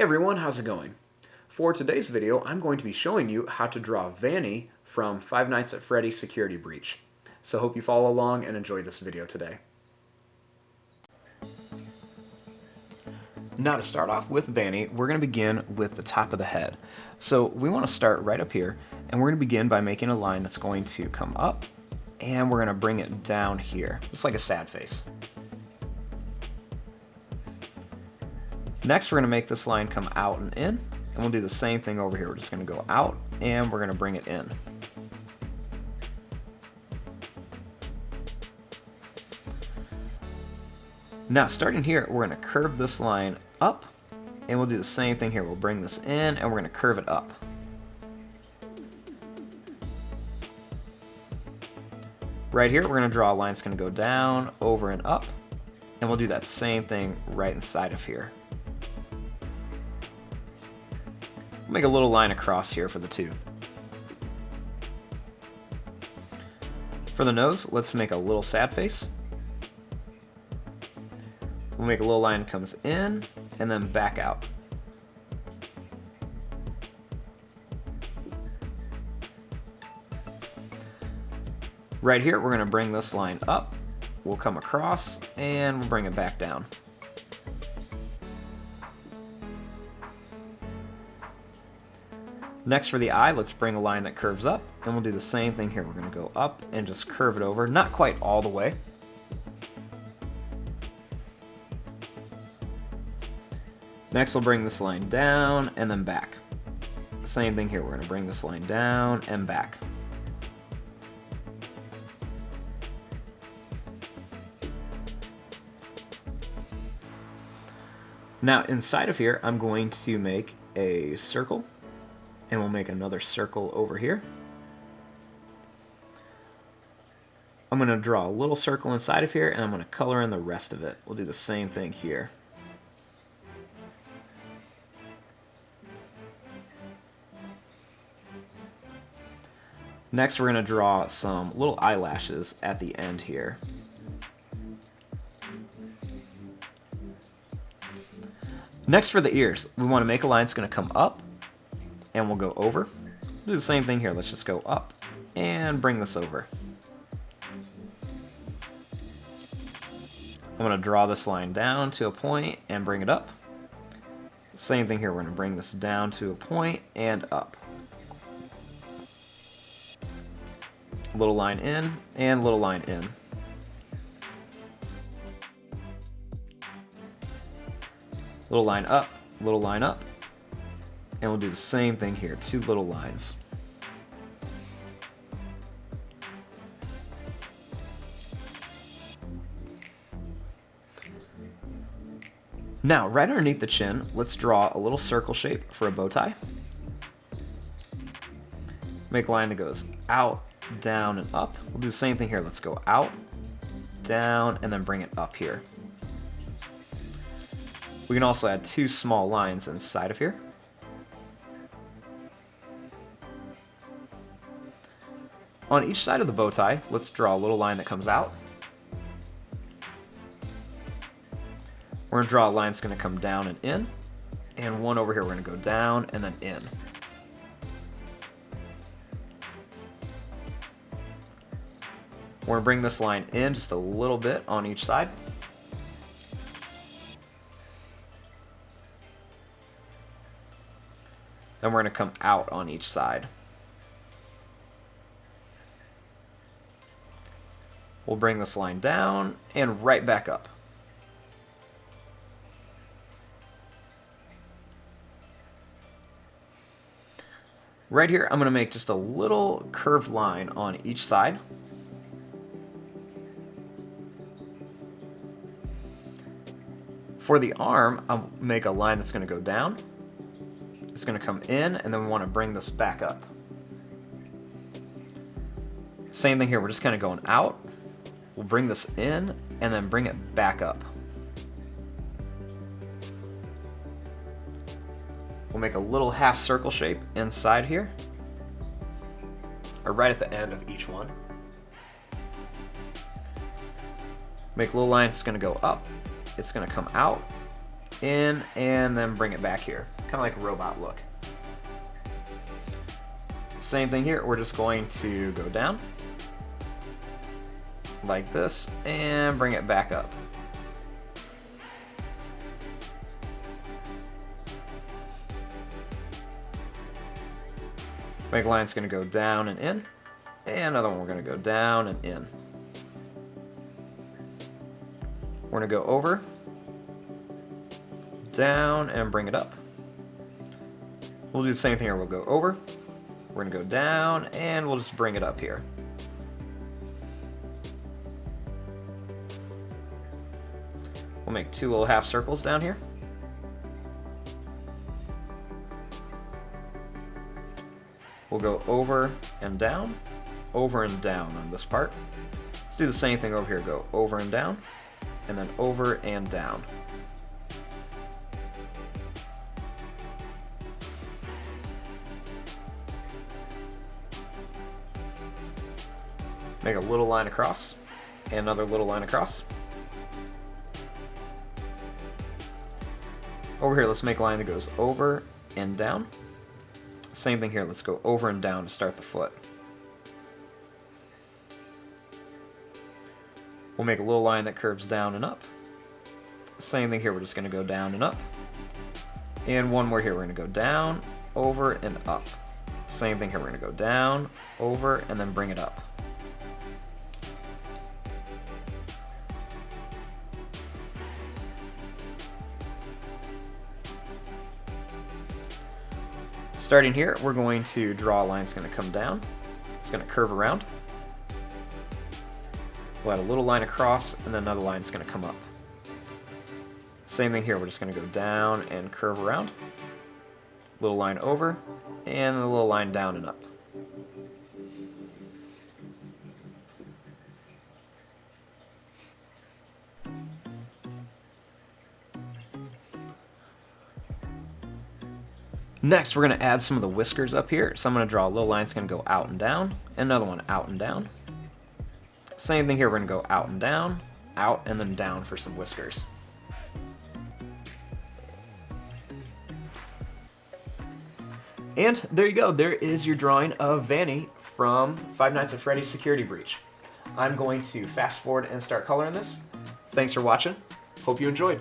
Hey everyone, how's it going? For today's video, I'm going to be showing you how to draw Vanny from Five Nights at Freddy's Security Breach. So hope you follow along and enjoy this video today. Now to start off with Vanny, we're going to begin with the top of the head. So we want to start right up here, and we're going to begin by making a line that's going to come up, and we're going to bring it down here, just like a sad face. Next, we're going to make this line come out and in, and we'll do the same thing over here. We're just going to go out, and we're going to bring it in. Now, starting here, we're going to curve this line up, and we'll do the same thing here. We'll bring this in, and we're going to curve it up. Right here, we're going to draw a line that's going to go down, over, and up, and we'll do that same thing right inside of here. Make a little line across here for the tooth. For the nose, let's make a little sad face. We'll make a little line that comes in and then back out. Right here, we're going to bring this line up. We'll come across and we'll bring it back down. Next for the eye, let's bring a line that curves up, and we'll do the same thing here. We're going to go up and just curve it over, not quite all the way. Next, we'll bring this line down and then back. Same thing here. We're going to bring this line down and back. Now, inside of here, I'm going to make a circle. And we'll make another circle over here. I'm going to draw a little circle inside of here, and I'm going to color in the rest of it. We'll do the same thing here. Next, we're going to draw some little eyelashes at the end here. Next, for the ears, we want to make a line that's going to come up, and we'll go over. Do the same thing here. Let's just go up and bring this over. I'm going to draw this line down to a point and bring it up. Same thing here. We're going to bring this down to a point and up. Little line in and little line in. Little line up, little line up. And we'll do the same thing here, two little lines. Now, right underneath the chin, let's draw a little circle shape for a bow tie. Make a line that goes out, down, and up. We'll do the same thing here. Let's go out, down, and then bring it up here. We can also add two small lines inside of here. On each side of the bow tie, let's draw a little line that comes out. We're going to draw a line that's going to come down and in, and one over here we're going to go down and then in. We're going to bring this line in just a little bit on each side. Then we're going to come out on each side. We'll bring this line down and right back up. Right here, I'm going to make just a little curved line on each side. For the arm, I'll make a line that's going to go down. It's going to come in, and then we want to bring this back up. Same thing here, we're just kind of going out. We'll bring this in and then bring it back up. We'll make a little half circle shape inside here, or right at the end of each one. Make a little line, it's going to go up, it's going to come out, in, and then bring it back here. Kind of like a robot look. Same thing here, we're just going to go down like this and bring it back up. Make line's going to go down and in, and another one we're going to go down and in. We're going to go over, down, and bring it up. We'll do the same thing here. We'll go over, we're going to go down, and we'll just bring it up here. We'll make two little half circles down here. We'll go over and down on this part. Let's do the same thing over here. Go over and down, and then over and down. Make a little line across, and another little line across. Over here, let's make a line that goes over and down. Same thing here, let's go over and down to start the foot. We'll make a little line that curves down and up. Same thing here, we're just going to go down and up. And one more here, we're going to go down, over, and up. Same thing here, we're going to go down, over, and then bring it up. Starting here, we're going to draw a line that's going to come down. It's going to curve around. We'll add a little line across, and then another line that's going to come up. Same thing here, we're just going to go down and curve around. Little line over, and a little line down and up. Next, we're going to add some of the whiskers up here. So I'm going to draw a little line that's going to go out and down, and another one out and down. Same thing here, we're going to go out and down, out, and then down for some whiskers. And there you go, there is your drawing of Vanny from Five Nights at Freddy's Security Breach. I'm going to fast forward and start coloring this. Thanks for watching. Hope you enjoyed.